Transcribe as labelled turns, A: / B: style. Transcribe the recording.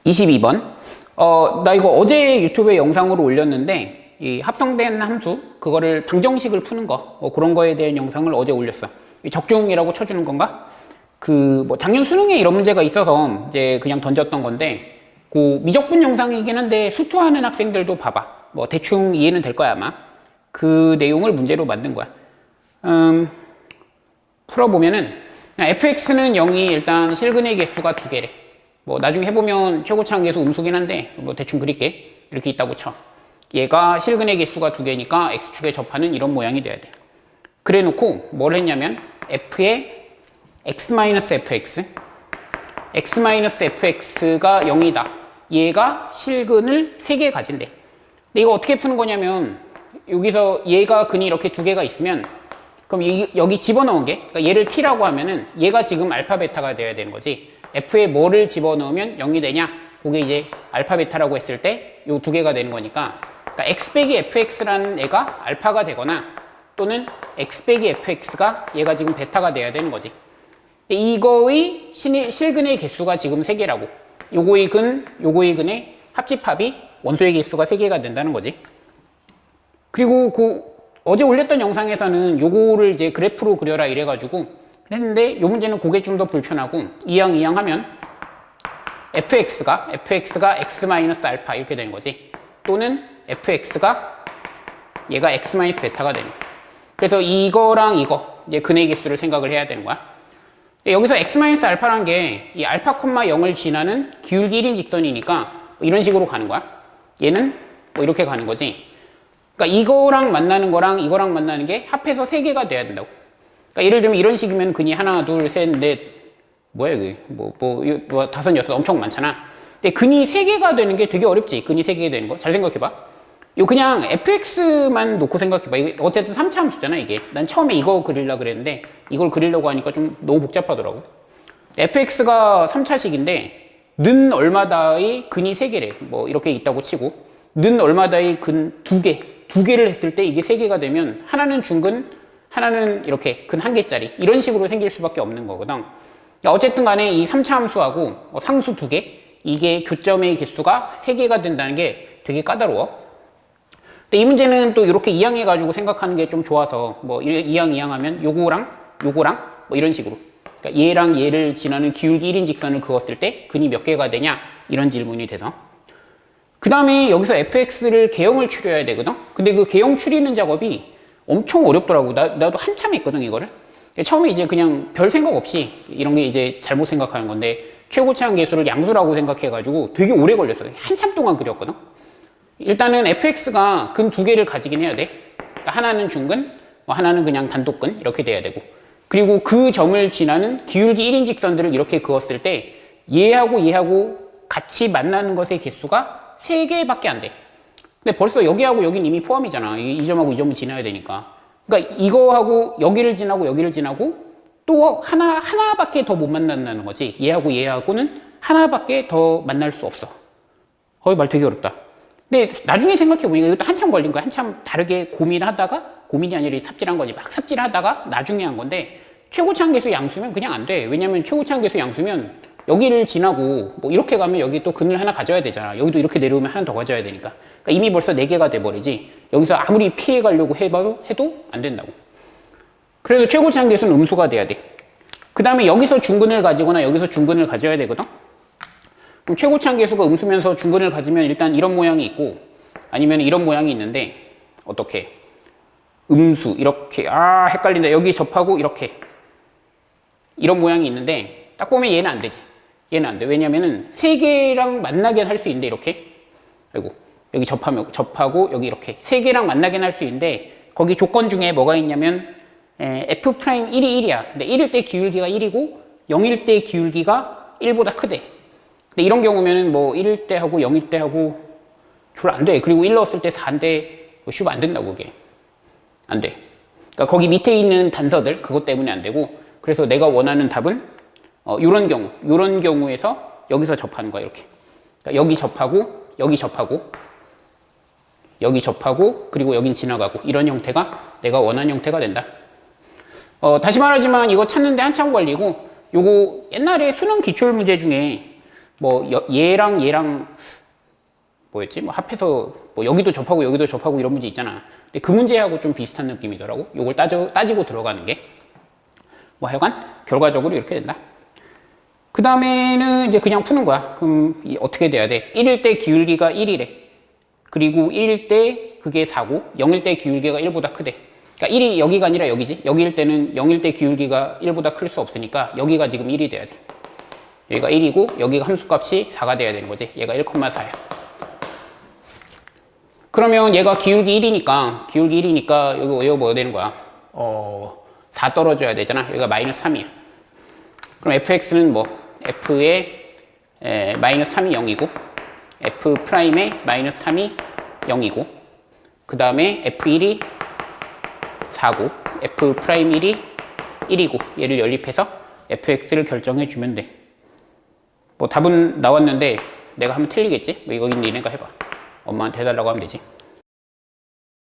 A: 22번. 나 이거 어제 유튜브에 영상으로 올렸는데, 이 합성된 함수, 그거를 방정식을 푸는 거, 그런 거에 대한 영상을 어제 올렸어. 적중이라고 쳐주는 건가? 작년 수능에 이런 문제가 있어서 이제 그냥 던졌던 건데, 그 미적분 영상이긴 한데, 수투하는 학생들도 봐봐. 대충 이해는 될 거야, 아마. 그 내용을 문제로 만든 거야. 풀어보면은, fx는 0이 일단 실근의 개수가 2개래. 나중에 해보면 최고차항 계수 음수긴 한데, 대충 그릴게. 이렇게 있다고 쳐. 얘가 실근의 개수가 2개니까 x축에 접하는 이런 모양이 돼야 돼. 그래 놓고 뭘 했냐면, f의 x-fx, x-fx가 0이다. 얘가 실근을 3개 가진대. 근데 이거 어떻게 푸는 거냐면, 여기서 얘가 근이 이렇게 2개가 있으면, 그럼 여기 집어넣은 게, 그러니까 얘를 t라고 하면은 얘가 지금 알파 베타가 돼야 되는 거지. f에 뭐를 집어넣으면 0이 되냐? 그게 이제 알파 베타라고 했을 때 요 2개가 되는 거니까, 그러니까 x 빼기 fx라는 애가 알파가 되거나 또는 x 빼기 fx가 얘가 지금 베타가 돼야 되는 거지. 이거의 실근의 개수가 지금 3개라고. 요거의 근의 합집합이 원소의 개수가 3개가 된다는 거지. 그리고 어제 올렸던 영상에서는 요거를 이제 그래프로 그려라 이래가지고 했는데, 요 문제는 그게 좀 더 불편하고, 이항 하면 fx가 x-알파 이렇게 되는 거지. 또는 fx가 얘가 x-베타가 되는 거야. 그래서 이거랑 이거, 이제 근의 개수를 생각을 해야 되는 거야. 여기서 x-알파라는 게 이 알파, 0을 지나는 기울기 1인 직선이니까 이런 식으로 가는 거야. 얘는 이렇게 가는 거지. 그러니까 이거랑 만나는 거랑 이거랑 만나는 게 합해서 3개가 돼야 된다고. 그러니까 예를 들면 이런 식이면 근이 하나, 둘, 셋, 넷, 뭐야 이게? 5, 6 엄청 많잖아. 근데 근이 3개가 되는 게 되게 어렵지. 근이 3개 되는 거. 잘 생각해봐. 이거 그냥 fx만 놓고 생각해봐. 이게 어쨌든 3차 함수잖아, 이게. 난 처음에 이거 그리려고 그랬는데, 이걸 그리려고 하니까 좀 너무 복잡하더라고. fx가 3차식인데, 는 얼마다의 근이 3개래. 이렇게 있다고 치고, 는 얼마다의 근 2개. 2개를 했을 때 이게 3개가 되면, 하나는 중근, 하나는 이렇게 근 1개짜리. 이런 식으로 생길 수밖에 없는 거거든. 어쨌든 간에 이 3차 함수하고 상수 2개, 이게 교점의 개수가 3개가 된다는 게 되게 까다로워. 근데 이 문제는 또 이렇게 이항해가지고 생각하는 게 좀 좋아서, 이항 하면 요거랑 이런 식으로. 그러니까 얘랑 얘를 지나는 기울기 1인 직선을 그었을 때 근이 몇 개가 되냐? 이런 질문이 돼서. 그 다음에 여기서 fx를 개형을 추려야 되거든? 근데 그 개형 추리는 작업이 엄청 어렵더라고. 나도 한참 했거든, 이거를. 처음에 이제 그냥 별 생각 없이 이런 게 이제 잘못 생각하는 건데, 최고차항 계수를 양수라고 생각해가지고 되게 오래 걸렸어요. 한참 동안 그렸거든. 일단은 fx가 근 2개를 가지긴 해야 돼. 그러니까 하나는 중근, 하나는 그냥 단독근 이렇게 돼야 되고, 그리고 그 점을 지나는 기울기 1인 직선들을 이렇게 그었을 때 얘하고 같이 만나는 것의 개수가 3개밖에 안 돼. 근데 벌써 여기하고 여긴 이미 포함이잖아. 이 점하고 이 점은 지나야 되니까. 그러니까 이거하고 여기를 지나고 또 하나밖에 더 못 만난다는 거지. 얘하고는 하나밖에 더 만날 수 없어. 말 되게 어렵다. 근데 나중에 생각해보니까 이것도 한참 걸린 거야. 한참 다르게 고민이 아니라 삽질한 거지. 막 삽질하다가 나중에 한 건데, 최고차항 계수 양수면 그냥 안 돼. 왜냐면 최고차항 계수 양수면 여기를 지나고 이렇게 가면 여기 또 근을 하나 가져야 되잖아. 여기도 이렇게 내려오면 하나 더 가져야 되니까. 그러니까 이미 벌써 4개가 돼버리지. 여기서 아무리 피해 가려고 해도 안 된다고. 그래서 최고차항 계수는 음수가 돼야 돼. 그 다음에 여기서 중근을 가지거나 여기서 중근을 가져야 되거든. 그럼 최고차항 계수가 음수면서 중근을 가지면 일단 이런 모양이 있고, 아니면 이런 모양이 있는데, 어떻게? 음수 이렇게, 헷갈린다. 여기 접하고 이렇게 이런 모양이 있는데, 딱 보면 얘는 안 되지. 얘는 안 돼. 왜냐면은 3개랑 만나게 할 수 있는데, 이렇게. 여기 접하고 여기 이렇게 3개랑 만나게 할 수 있는데, 거기 조건 중에 뭐가 있냐면 f'1이 1이야. 근데 1일 때 기울기가 1이고 0일 때 기울기가 1보다 크대. 근데 이런 경우면은 1일 때 하고 0일 때 하고 별로 안 돼. 그리고 1 넣었을 때 4인데 슈가 안 된다고, 그게. 안 돼. 그러니까 거기 밑에 있는 단서들, 그것 때문에 안 되고, 그래서 내가 원하는 답은 요런 경우에서 여기서 접하는 거야, 이렇게. 그러니까 여기 접하고, 그리고 여긴 지나가고, 이런 형태가 내가 원하는 형태가 된다. 다시 말하지만 이거 찾는데 한참 걸리고, 요거 옛날에 수능 기출 문제 중에 뭐 얘랑 얘랑 뭐였지? 뭐 합해서 뭐 여기도 접하고 여기도 접하고 이런 문제 있잖아. 근데 그 문제하고 좀 비슷한 느낌이더라고. 요걸 따지고 들어가는 게. 뭐 하여간 결과적으로 이렇게 된다. 그 다음에는 이제 그냥 푸는 거야. 그럼 어떻게 돼야 돼? 1일 때 기울기가 1이래. 그리고 1일 때 그게 4고 0일 때 기울기가 1보다 크대. 그러니까 1이 여기가 아니라 여기지. 여기일 때는 0일 때 기울기가 1보다 클 수 없으니까 여기가 지금 1이 돼야 돼. 여기가 1이고 여기가 함수값이 4가 돼야 되는 거지. 얘가 1,4야. 그러면 얘가 기울기 1이니까 여기 뭐 되는 거야? 4 떨어져야 되잖아. 여기가 마이너스 3이야. 그럼 fx는 뭐 f의 마이너스 3이 0이고 f 프라임의 마이너스 3이 0이고 그 다음에 f1이 4고 f 프라임 1이 1이고 얘를 연립해서 fx를 결정해 주면 돼. 뭐 답은 나왔는데 내가 하면 틀리겠지? 뭐 이거 니네가 해봐. 엄마한테 해달라고 하면 되지.